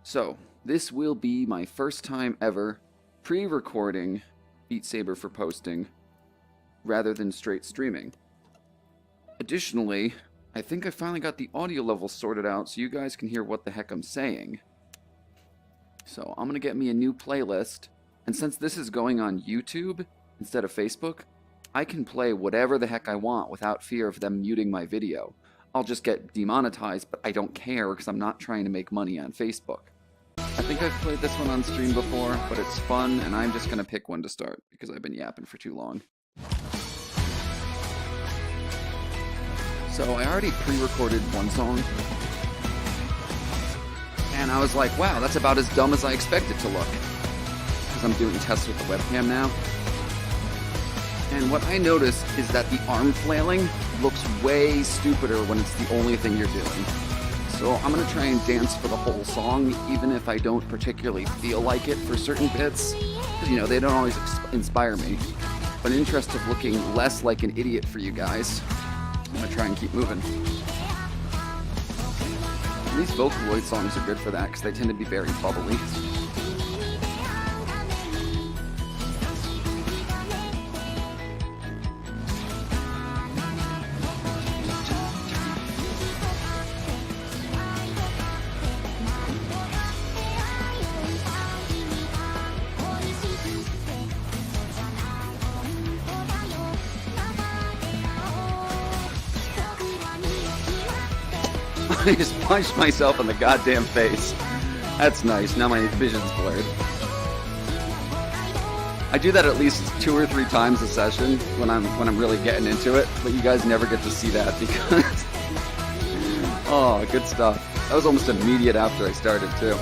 So, this will be my first time ever pre-recording Beat Saber for posting, rather than straight streaming. Additionally, I think I finally got the audio level sorted out so you guys can hear what the heck I'm saying. So, I'm gonna get me a new playlist, and since this is going on YouTube instead of Facebook, I can play whatever the heck I want without fear of them muting my video. I'll just get demonetized, but I don't care because I'm not trying to make money on Facebook. I think I've played this one on stream before, but it's fun, and I'm just gonna pick one to start because I've been yapping for too long. So I already pre-recorded one song, and I was like, wow, that's about as dumb as I expect it to look, because I'm doing tests with the webcam now. And what I noticed is that the arm flailing looks way stupider when it's the only thing you're doing. So I'm going to try and dance for the whole song, even if I don't particularly feel like it for certain bits. Because, you know, they don't always inspire me. But in interest of looking less like an idiot for you guys, I'm going to try and keep moving. And these Vocaloid songs are good for that, because they tend to be very bubbly. I just punched myself in the goddamn face. That's nice. Now my vision's blurred. I do that at least 2 or 3 times a session when I'm really getting into it, but you guys never get to see that because oh, good stuff. That was almost immediate after I started too.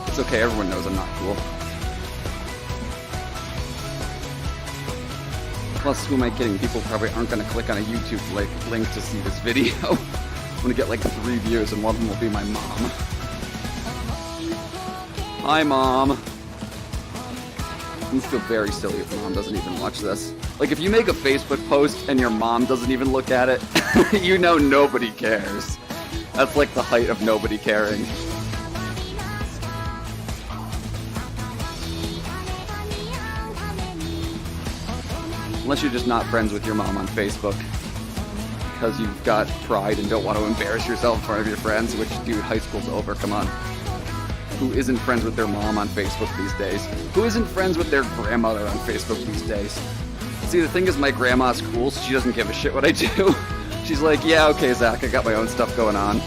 It's okay, everyone knows I'm not cool. Plus, who am I kidding? People probably aren't going to click on a YouTube link to see this video. I'm going to get like 3 views, and one of them will be my mom. Hi, Mom. I feel very silly if Mom doesn't even watch this. Like, if you make a Facebook post and your mom doesn't even look at it, you know nobody cares. That's like the height of nobody caring. Unless you're just not friends with your mom on Facebook. Because you've got pride and don't want to embarrass yourself in front of your friends, which, dude, high school's over, come on. Who isn't friends with their mom on Facebook these days? Who isn't friends with their grandmother on Facebook these days? See, the thing is, my grandma's cool, so she doesn't give a shit what I do. She's like, yeah, okay, Zach, I got my own stuff going on.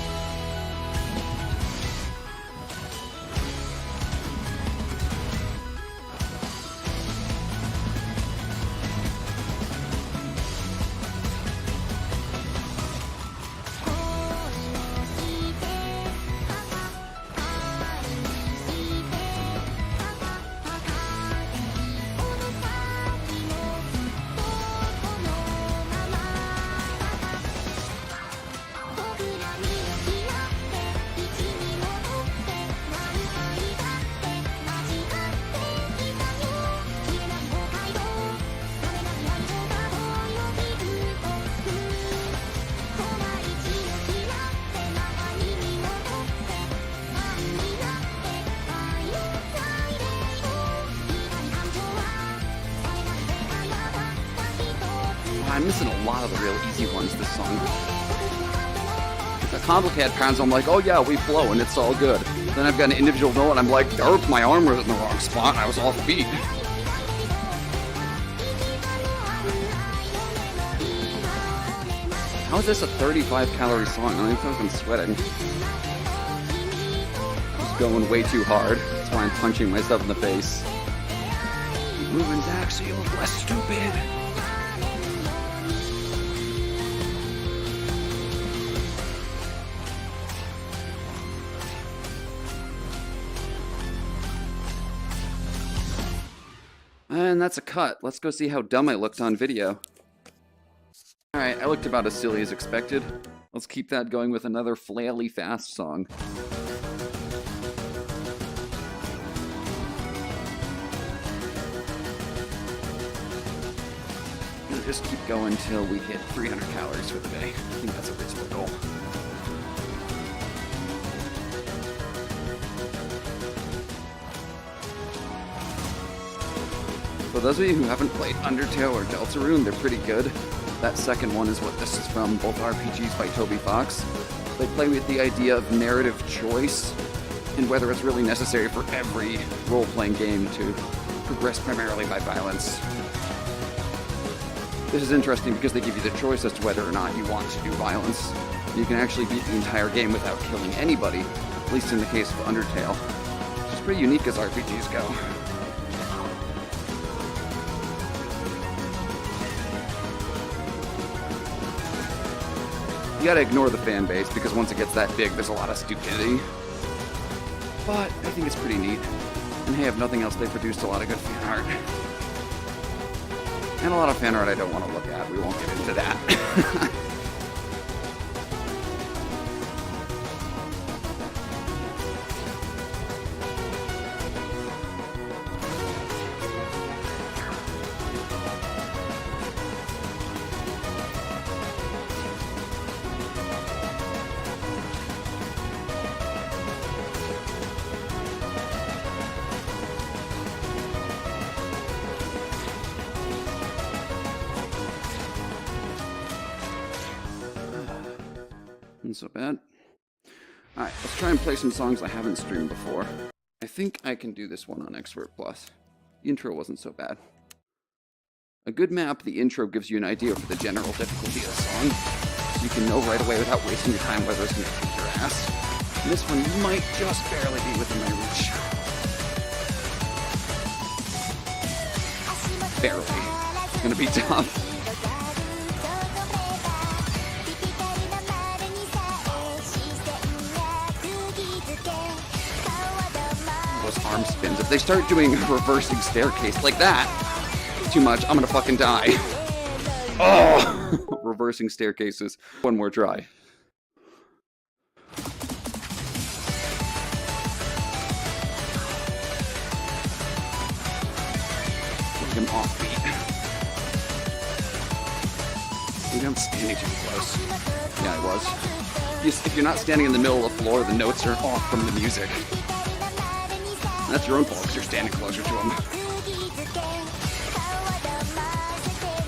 I'm missing a lot of the real easy ones this song. The complicated patterns, I'm like, oh yeah, we flow and it's all good. Then I've got an individual note and I'm like, derp, my arm was in the wrong spot and I was off beat. How is this a 35-calorie song? I don't even feel like I'm sweating. Just going way too hard. That's why I'm punching myself in the face. Keep moving, Zach, so you look less stupid. And that's a cut. Let's go see how dumb I looked on video. Alright, I looked about as silly as expected. Let's keep that going with another flaily fast song. just keep going till we hit 300 calories for the day. I think that's a reasonable goal. For those of you who haven't played Undertale or Deltarune, they're pretty good. That second one is what this is from, both RPGs by Toby Fox. They play with the idea of narrative choice and whether it's really necessary for every role-playing game to progress primarily by violence. This is interesting because they give you the choice as to whether or not you want to do violence. You can actually beat the entire game without killing anybody, at least in the case of Undertale. Which is pretty unique as RPGs go. You gotta ignore the fan base, because once it gets that big, there's a lot of stupidity. But I think it's pretty neat. And hey, if nothing else, they produced a lot of good fan art. And a lot of fan art I don't want to look at. We won't get into that. Not so bad. Alright, let's try and play some songs I haven't streamed before. I think I can do this one on Expert Plus. The intro wasn't so bad. A good map, the intro gives you an idea for the general difficulty of the song, so you can know right away without wasting your time whether it's going to kick your ass. And this one might just barely be within my reach. Barely. It's going to be tough. Arm spins. If they start doing a reversing staircase like that, too much, I'm gonna fucking die. Oh! Reversing staircases. One more try. Look, I'm offbeat. Maybe I'm standing too close. Yeah, I was. If you're not standing in the middle of the floor, the notes are off from the music. That's your own fault because you're standing closer to him.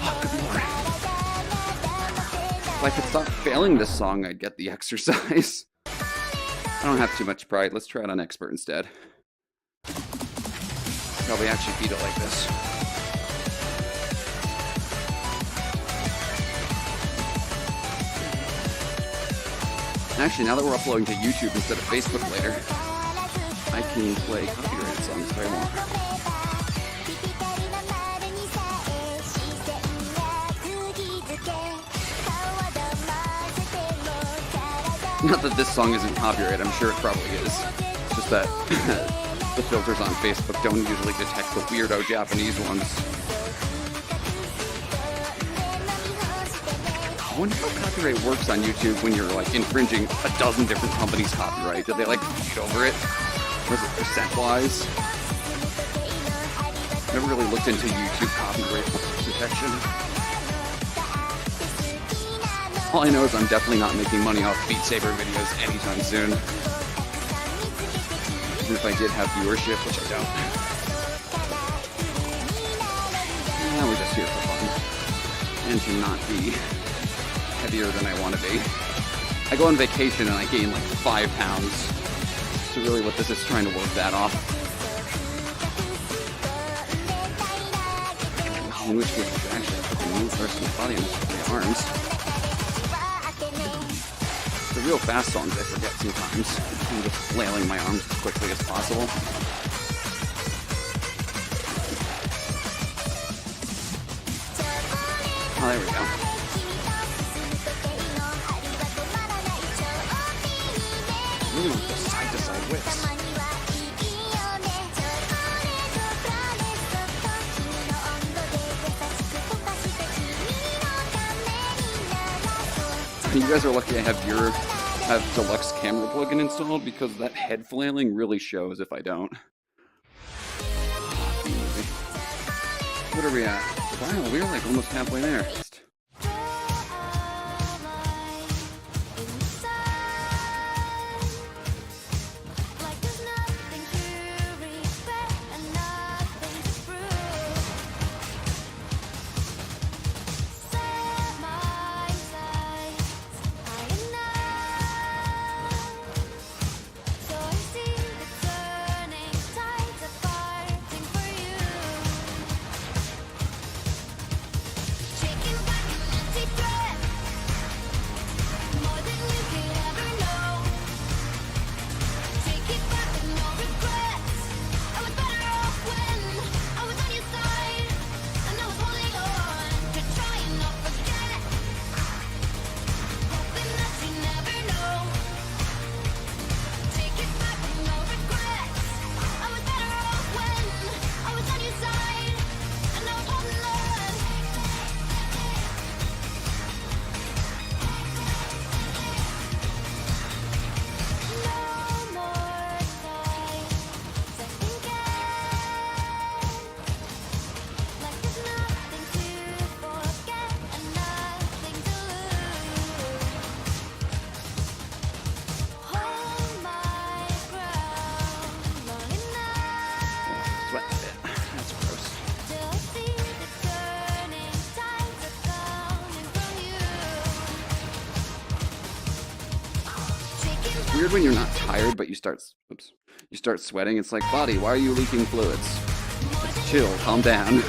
Oh, good lord. If I could stop failing this song, I'd get the exercise. I don't have too much pride. Let's try it on Expert instead. Probably actually beat it like this. Actually, now that we're uploading to YouTube instead of Facebook later, I can play copyrighted songs if I want. Not that this song isn't copyrighted, I'm sure it probably is. It's just that the filters on Facebook don't usually detect the weirdo Japanese ones. I wonder how copyright works on YouTube when you're like infringing a dozen different companies' copyright. Do they like fight over it? Or is it percent-wise? Never really looked into YouTube copyright protection. All I know is I'm definitely not making money off Beat Saber videos anytime soon. Even if I did have viewership, which I don't. Yeah, we're just here for fun. And to not be heavier than I want to be. I go on vacation and I gain like 5 pounds. So really what this is trying to work that off. In which case, I actually have to move the rest of my body and my arms. The real fast songs I forget sometimes. I'm just flailing my arms as quickly as possible. Oh, there we go. Ooh, side-to-side whips. You guys are lucky I have deluxe camera plugin installed because that head flailing really shows if I don't. What are we at? Wow, we're like almost halfway there. Weird when you're not tired, but you start sweating. It's like, body, why are you leaking fluids? Just chill, calm down.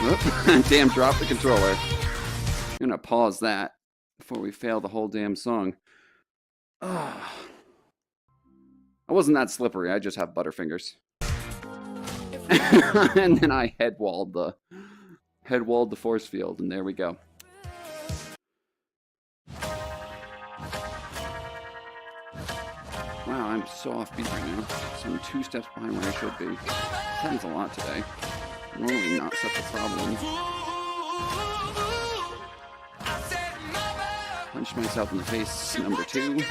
Oh, damn, drop the controller. I'm gonna pause that before we fail the whole damn song. I wasn't that slippery, I just have butterfingers. And then I head-walled the force field, and there we go. Wow, I'm so offbeat right now. So I'm 2 steps behind where I should be. This happens a lot today. Normally not such a problem. Punched myself in the face, number 2.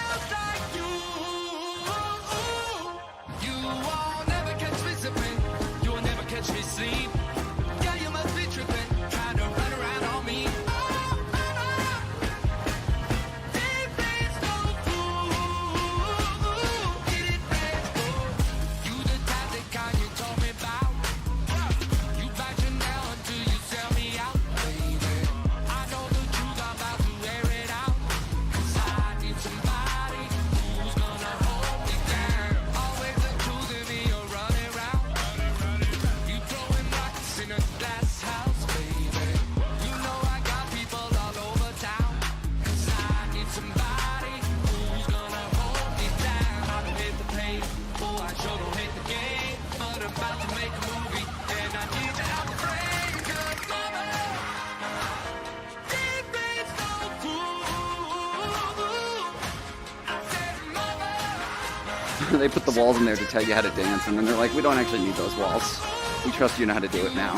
They put the walls in there to tell you how to dance, and then they're like, we don't actually need those walls. We trust you know how to do it now.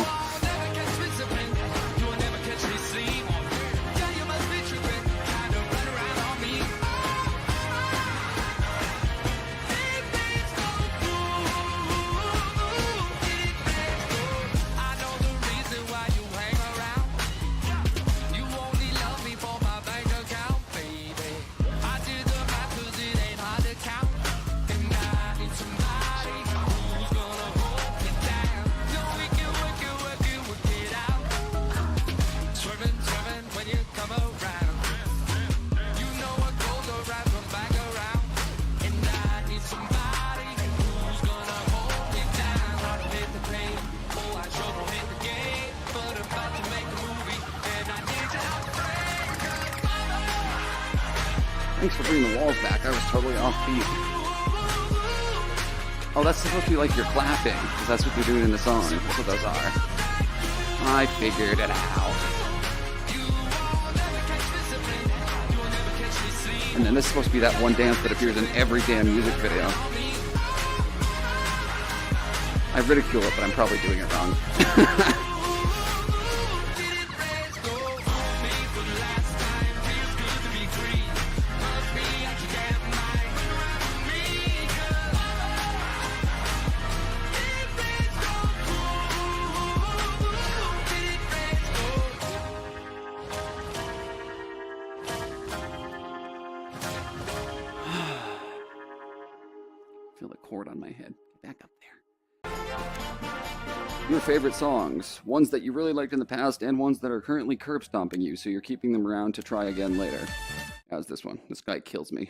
Thanks for bringing the walls back. I was totally off beat. Oh, that's supposed to be like you're clapping, because that's what they're doing in the song. That's what those are. I figured it out. And then this is supposed to be that one dance that appears in every damn music video. I ridicule it, but I'm probably doing it wrong. Feel the cord on my head. Get back up there. Your favorite songs. Ones that you really liked in the past and ones that are currently curb stomping you, so you're keeping them around to try again later. How's this one? This guy kills me.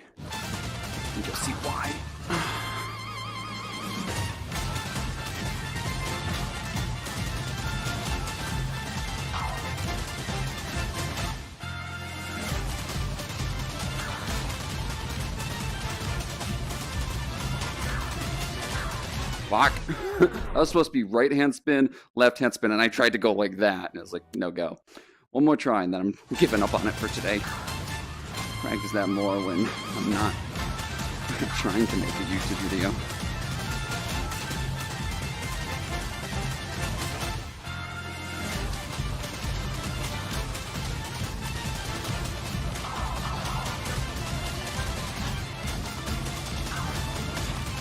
You just see why. Fuck. I was supposed to be right hand spin, left hand spin, and I tried to go like that, and it was like, no go. One more try, and then I'm giving up on it for today. Practice that more when I'm not trying to make a YouTube video.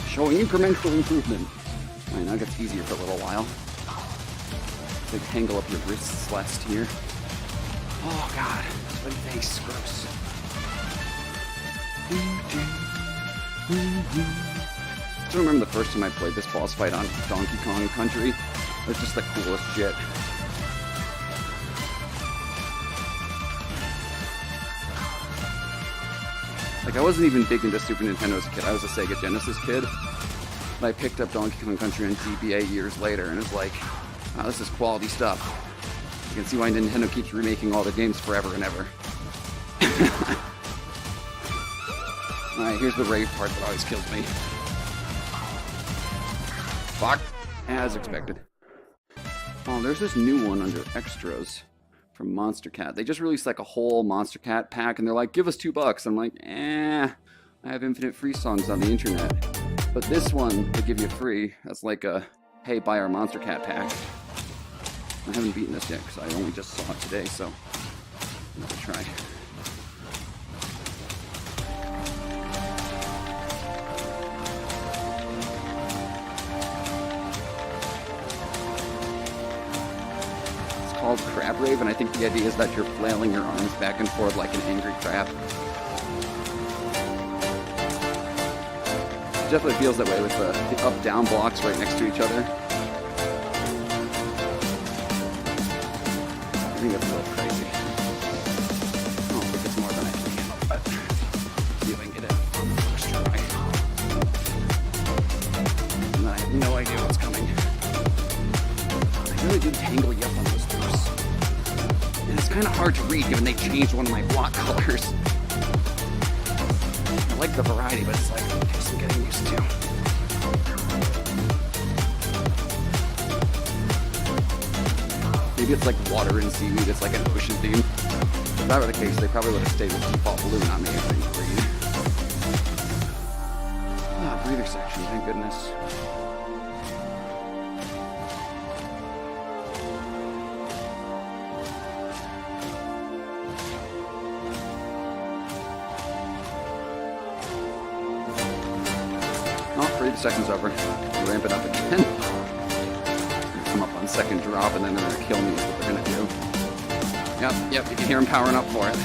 Showing incremental improvement. Alright, now it gets easier for a little while. Big tangle up your wrists last here. Oh god, sweaty face, gross. I still remember the first time I played this boss fight on Donkey Kong Country. It was just the coolest shit. Like, I wasn't even big into Super Nintendo as a kid. I was a Sega Genesis kid. But I picked up Donkey Kong Country on GBA years later, and it's like, wow, this is quality stuff. You can see why Nintendo keeps remaking all their games forever and ever. Alright, here's the rave part that always kills me. Fuck. As expected. Oh, there's this new one under extras from Monster Cat. They just released like a whole Monster Cat pack, and they're like, give us $2. I'm like, I have infinite free songs on the internet. But this one, they give you free. That's like a, hey, buy our Monster Cat pack. I haven't beaten this yet, because I only just saw it today, so I'm gonna try. It's called Crab Rave, and I think the idea is that you're flailing your arms back and forth like an angry crab. It definitely feels that way with the up-down blocks right next to each other. I think that's a little crazy. I don't think it's more than I can handle, but see if I can get it on the first try. And I have no idea what's coming. I really do tangle you up on those first. And it's kind of hard to read given they changed one of my block colors. I like the variety, but it's like, it takes some getting used to. Maybe it's like water and seaweed, it's like an ocean theme. If that were the case, they probably would have stayed with default blue, not made anything green. Ah, breather section, thank goodness. Oh, 30 seconds over. Ramp it up again. Come up on second drop, and then they're gonna kill me is what they're gonna do. Yep, you can hear them powering up for it.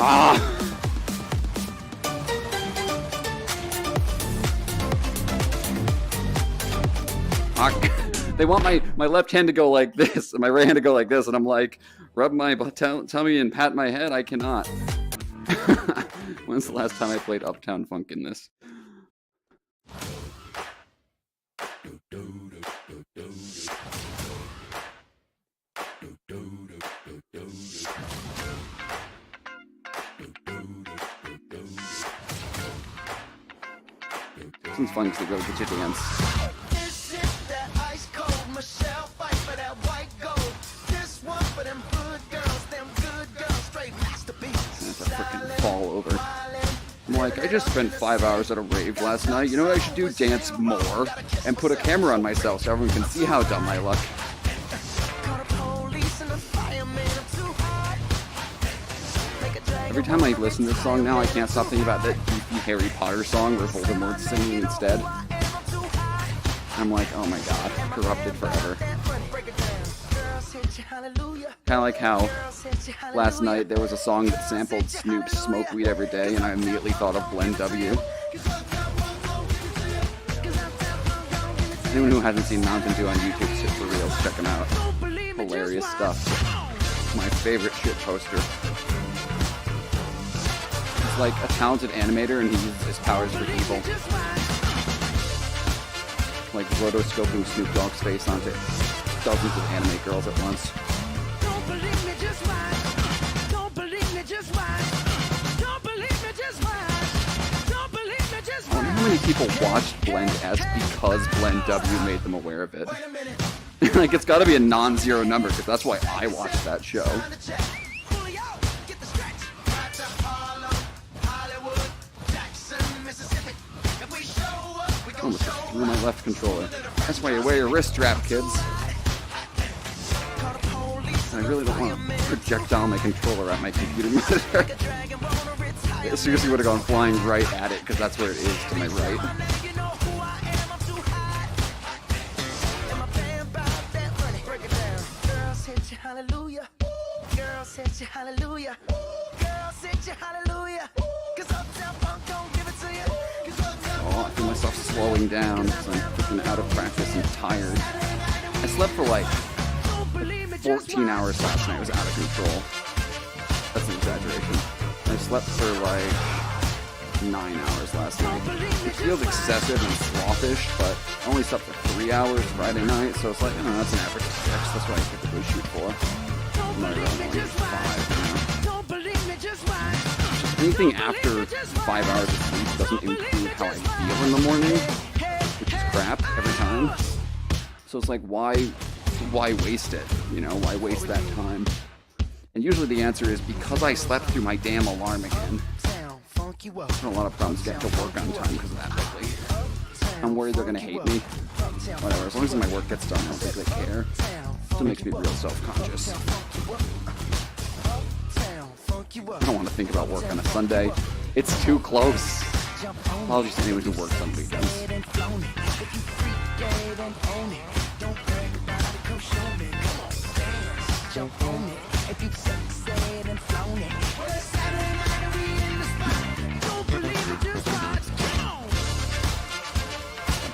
Ah! They want my left hand to go like this, and my right hand to go like this, and I'm like, rub my tummy and pat my head? I cannot. When's the last time I played Uptown Funk in this? This one's fun because they really get you to dance. This is that ice cold Michelle fight for that white gold. This one for them good girls straight masterpieces. That's a freaking fall over. I'm like, I just spent 5 hours at a rave last night. You know what I should do? Dance more and put a camera on myself so everyone can see how dumb I look. Every time I listen to this song now, I can't stop thinking about that goofy Harry Potter song where Voldemort's singing instead. I'm like, oh my god, corrupted forever. Kind of like how last night there was a song that sampled Snoop's Smoke Weed Every Day, and I immediately thought of Blend W. Anyone who hasn't seen Mountain Dew on YouTube, sit for reals, check him out. Hilarious stuff. My favorite shit poster. He's like a talented animator, and he uses his powers for evil. Like rotoscoping Snoop Dogg's face onto dozens of anime girls at once. Don't believe me, just watch. Don't believe me, just watch. Don't believe me, just watch. Don't believe me, just watch. I wonder how many people watched Blend S because Blend W made them aware of it. Like, it's gotta be a non-zero number, because that's why I watched that show. Almost threw my left controller. That's why you wear your wrist strap, kids. And I really don't want to projectile my controller at my computer monitor. It seriously would have gone flying right at it, because that's where it is to my right. Hallelujah. Girls hit you, hallelujah. Girls hit you, hallelujah. 'Cause Uptown Funk don't give it to you. Oh, I feel myself slowing down because I'm freaking out of practice and tired. I slept for like 14 hours last night. It was out of control. That's an exaggeration. I slept for like 9 hours last night. It feels excessive and sloppish, but I only slept for 3 hours Friday night, so it's like, I don't know, that's an average of 6. That's what I typically shoot for. I'm not really only 5, you know. Anything after 5 hours of sleep doesn't improve how I feel in the morning, which is crap every time. So it's like, why waste it? You know, why waste that time? And usually the answer is because I slept through my damn alarm again. I've had a lot of problems getting to work on time because of that lately. I'm worried they're gonna hate me. Whatever, as long as my work gets done, I don't think they care. Still makes me real self-conscious. I don't want to think about work on a Sunday. It's too close. Apologies to anyone who works on weekends.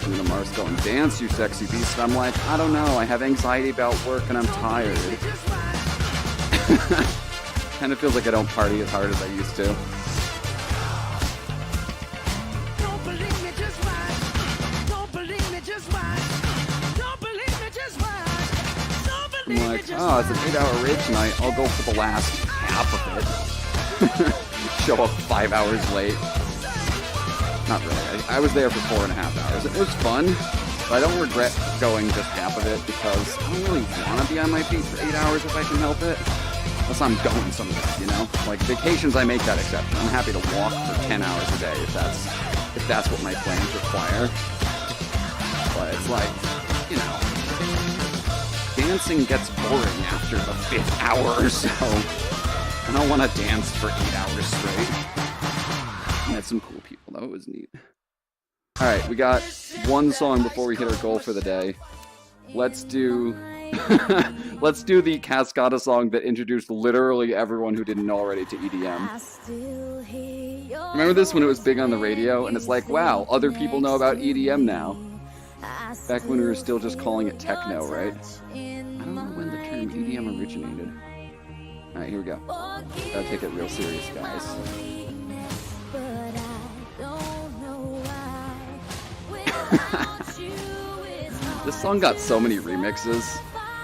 Bruno Mars going, dance, you sexy beast. And I'm like, I don't know. I have anxiety about work and I'm tired. Kind of feels like I don't party as hard as I used to. I'm like, oh, it's an 8-hour rave tonight. I'll go for the last half of it. Show up 5 hours late. Not really. I was there for 4.5 hours. It was fun, but I don't regret going just half of it because I don't really want to be on my feet for 8 hours if I can help it. Unless I'm going somewhere, you know? Like vacations, I make that exception. I'm happy to walk for 10 hours a day if that's what my plans require. But it's like, you know, dancing gets boring after the 5th hour or so. I don't want to dance for 8 hours straight. I met some cool people, though. It was neat. Alright, we got one song before we hit our goal for the day. Let's do... Let's do the Cascada song that introduced literally everyone who didn't know already to EDM. Remember this when it was big on the radio? And it's like, wow, other people know about EDM now. Back when we were still just calling it techno, right? I don't know when the term EDM originated. Alright, here we go. Gotta take it real serious, guys. This song got so many remixes.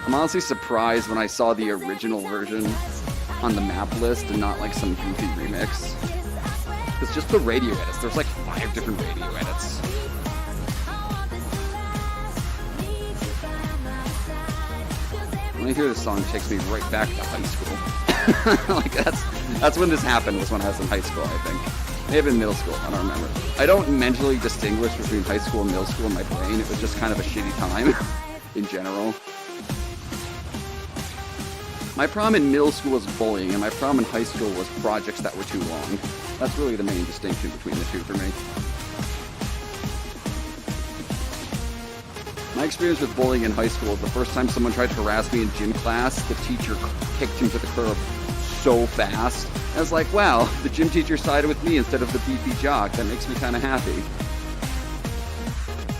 I'm honestly surprised when I saw the original version on the map list and not like some goofy remix. It's just the radio edits. There's like 5 different radio edits. When I hear this song, it takes me right back to high school. Like that's when this happened, was when I was in high school, I think. May have been middle school. I don't remember. I don't mentally distinguish between high school and middle school in my brain. It was just kind of a shitty time in general. My problem in middle school was bullying, and my problem in high school was projects that were too long. That's really the main distinction between the two for me. My experience with bullying in high school was the first time someone tried to harass me in gym class, the teacher kicked him to the curb so fast. I was like, wow, the gym teacher sided with me instead of the beefy jock. That makes me kind of happy.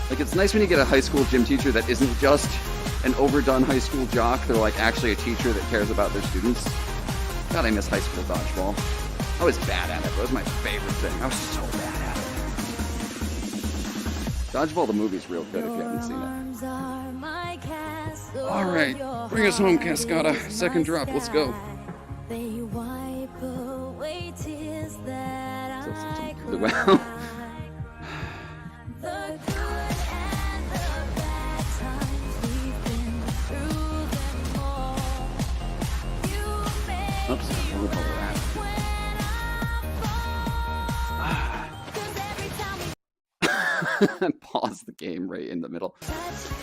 Like, it's nice when you get a high school gym teacher that isn't just an overdone high school jock. They're like actually a teacher that cares about their students. God, I miss high school dodgeball. I was bad at it, but it was my favorite thing. I was so bad at it. Dodgeball the movie's real good if you haven't seen it. Alright, bring us home, Cascada. Second drop, let's go. Well, oops, we'll go that. Pause the game right in the middle.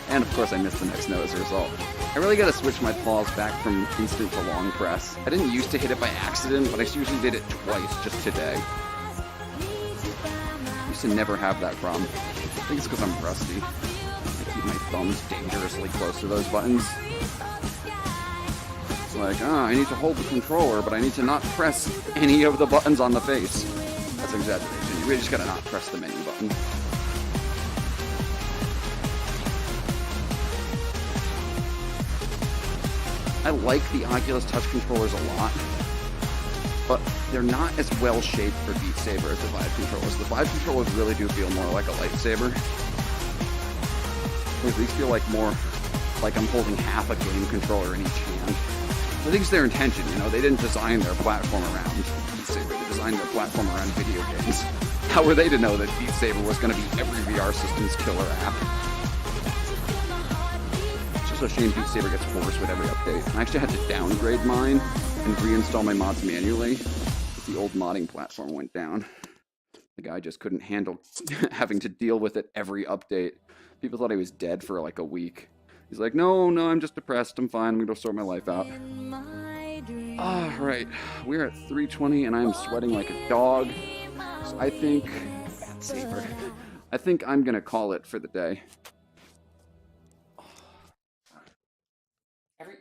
And of course I missed the next note as a result. I really gotta switch my pause back from instant to long press. I didn't used to hit it by accident, but I usually did it twice just today. I used to never have that problem. I think it's because I'm rusty. I keep my thumbs dangerously close to those buttons. It's like, I need to hold the controller, but I need to not press any of the buttons on the face. That's an exaggeration. You really just gotta not press the menu button. I like the Oculus Touch controllers a lot, but they're not as well shaped for Beat Saber as the Vive controllers. The Vive controllers really do feel more like a lightsaber. Whereas these feel like more like I'm holding half a game controller in each hand. I think it's their intention, you know, they didn't design their platform around Beat Saber, they designed their platform around video games. How were they to know that Beat Saber was going to be every VR system's killer app? It's just a shame Beat Saber gets worse with every update. I actually had to downgrade mine and reinstall my mods manually. The old modding platform went down. The guy just couldn't handle having to deal with it every update. People thought he was dead for like a week. He's like, no, I'm just depressed. I'm fine. I'm going to sort my life out. Right. We're at 3:20 and I'm sweating like a dog. So I think... Saber. I think I'm going to call it for the day.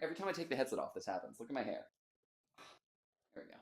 Every time I take the headset off, this happens. Look at my hair. There we go.